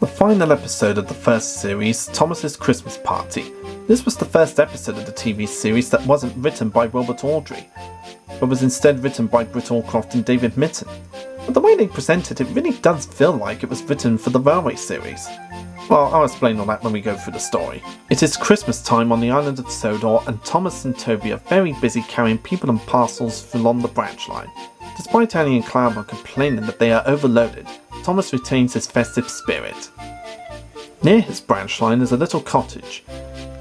The final episode of the first series, Thomas's Christmas Party. This was the first episode of the TV series that wasn't written by Robert Awdry, but was instead written by Britt Allcroft and David Mitton. But the way they present it really does feel like it was written for the Railway series. Well, I'll explain all that when we go through the story. It is Christmas time on the island of Sodor, and Thomas and Toby are very busy carrying people and parcels along the branch line. Despite Annie and Campbell complaining that they are overloaded, Thomas retains his festive spirit. Near his branch line is a little cottage.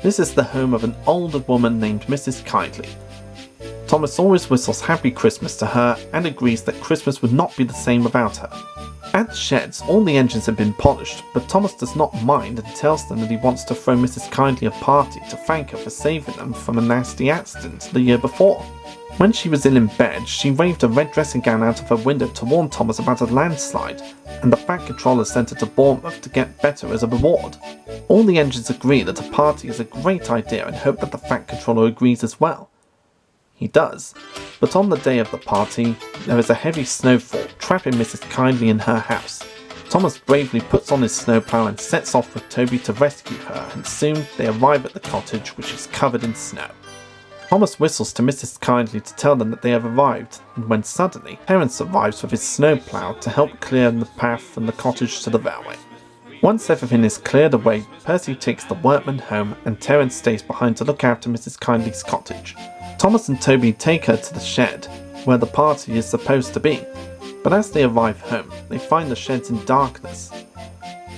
This is the home of an older woman named Mrs Kindley. Thomas always whistles Happy Christmas to her and agrees that Christmas would not be the same without her. At the sheds, all the engines have been polished, but Thomas does not mind and tells them that he wants to throw Mrs Kindley a party to thank her for saving them from a nasty accident the year before. When she was ill in bed, she waved a red dressing gown out of her window to warn Thomas about a landslide, and the Fat Controller sent her to Bournemouth to get better as a reward. All the engines agree that a party is a great idea and hope that the Fat Controller agrees as well. He does, but on the day of the party, there is a heavy snowfall, trapping Mrs Kindley in her house. Thomas bravely puts on his snowplow and sets off with Toby to rescue her, and soon they arrive at the cottage, which is covered in snow. Thomas whistles to Mrs Kindley to tell them that they have arrived, and when suddenly, Terence arrives with his snowplow to help clear the path from the cottage to the railway. Once everything is cleared away, Percy takes the workmen home, and Terence stays behind to look after Mrs Kindley's cottage. Thomas and Toby take her to the shed, where the party is supposed to be, but as they arrive home, they find the sheds in darkness.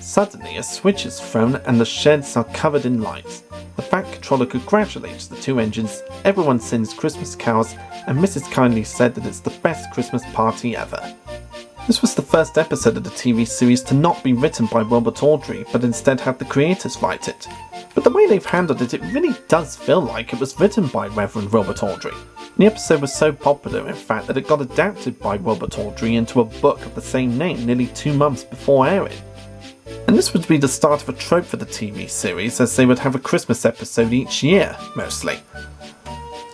Suddenly, a switch is thrown and the sheds are covered in lights. The Fat Controller congratulates the two engines, everyone sings Christmas carols, and Mrs Kindley said that it's the best Christmas party ever. This was the first episode of the TV series to not be written by Robert Awdry, but instead have the creators write it. But the way they've handled it, it really does feel like it was written by Reverend Robert Awdry. The episode was so popular, in fact, that it got adapted by Robert Awdry into a book of the same name nearly 2 months before airing. And this would be the start of a trope for the TV series, as they would have a Christmas episode each year, mostly.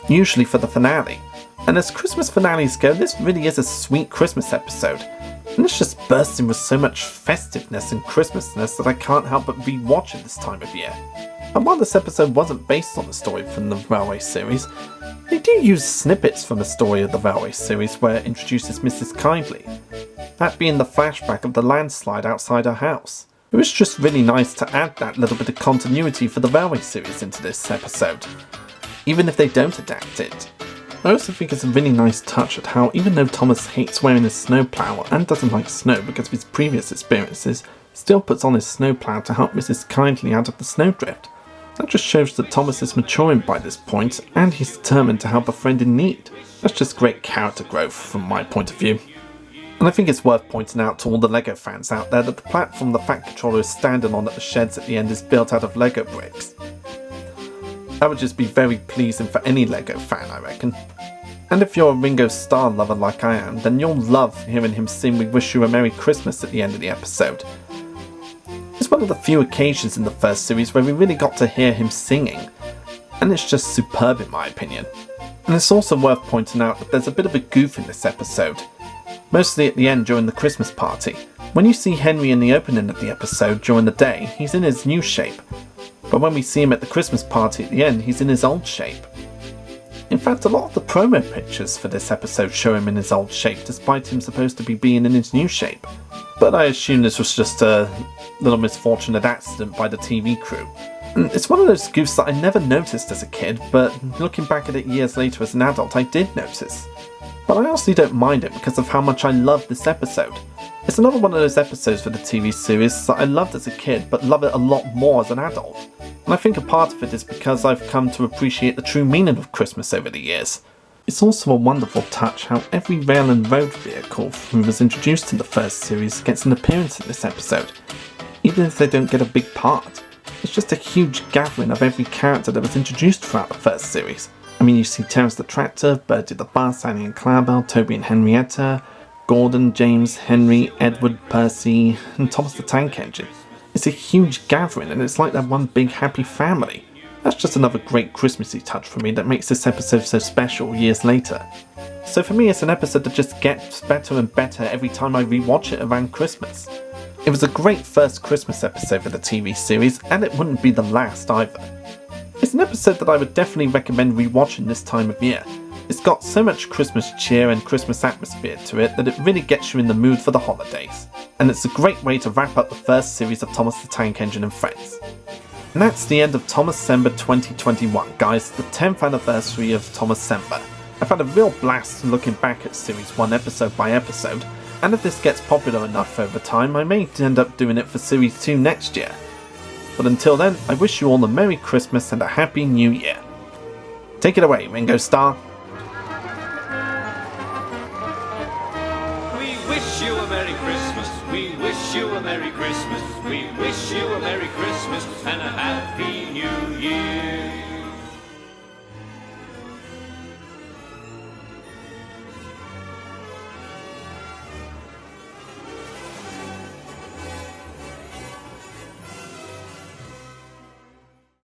Usually for the finale. And as Christmas finales go, this really is a sweet Christmas episode. And it's just bursting with so much festiveness and Christmasness that I can't help but re-watch it this time of year. And while this episode wasn't based on the story from the Railway series, they do use snippets from the story of the Railway series where it introduces Mrs Kindley. That being the flashback of the landslide outside her house. It was just really nice to add that little bit of continuity for the Railway series into this episode, even if they don't adapt it. I also think it's a really nice touch at how, even though Thomas hates wearing his snowplow and doesn't like snow because of his previous experiences, still puts on his snowplow to help Mrs Kindley out of the snowdrift. That just shows that Thomas is maturing by this point, and he's determined to help a friend in need. That's just great character growth from my point of view. And I think it's worth pointing out to all the LEGO fans out there that the platform the Fat Controller is standing on at the sheds at the end is built out of LEGO bricks. That would just be very pleasing for any LEGO fan, I reckon. And if you're a Ringo Starr lover like I am, then you'll love hearing him sing We Wish You a Merry Christmas at the end of the episode. It's one of the few occasions in the first series where we really got to hear him singing, and it's just superb in my opinion. And it's also worth pointing out that there's a bit of a goof in this episode, mostly at the end during the Christmas party. When you see Henry in the opening of the episode during the day, he's in his new shape, but when we see him at the Christmas party at the end, he's in his old shape. In fact, a lot of the promo pictures for this episode show him in his old shape, despite him supposed to be being in his new shape. But I assume this was just a little misfortunate accident by the TV crew. And it's one of those goofs that I never noticed as a kid, but looking back at it years later as an adult, I did notice. But I honestly don't mind it because of how much I love this episode. It's another one of those episodes for the TV series that I loved as a kid, but love it a lot more as an adult. And I think a part of it is because I've come to appreciate the true meaning of Christmas over the years. It's also a wonderful touch how every rail and road vehicle who was introduced in the first series gets an appearance in this episode, even if they don't get a big part. It's just a huge gathering of every character that was introduced throughout the first series. I mean, you see Terence the Tractor, Bertie the Bus, Annie and Campbell, Toby and Henrietta, Gordon, James, Henry, Edward, Percy, and Thomas the Tank Engine. It's a huge gathering and it's like they're one big happy family. That's just another great Christmassy touch for me that makes this episode so special years later. So for me, it's an episode that just gets better and better every time I rewatch it around Christmas. It was a great first Christmas episode for the TV series, and it wouldn't be the last either. It's an episode that I would definitely recommend rewatching this time of year. It's got so much Christmas cheer and Christmas atmosphere to it that it really gets you in the mood for the holidays. And it's a great way to wrap up the first series of Thomas the Tank Engine and Friends. And that's the end of Thomascember 2021, guys, the 10th anniversary of Thomascember. I've had a real blast looking back at Series 1 episode by episode, and if this gets popular enough over time, I may end up doing it for Series 2 next year. But until then, I wish you all a Merry Christmas and a Happy New Year. Take it away, Ringo Starr. We wish you a Merry Christmas, we wish you a Merry Christmas, we wish you a Merry Christmas and a Happy New Year.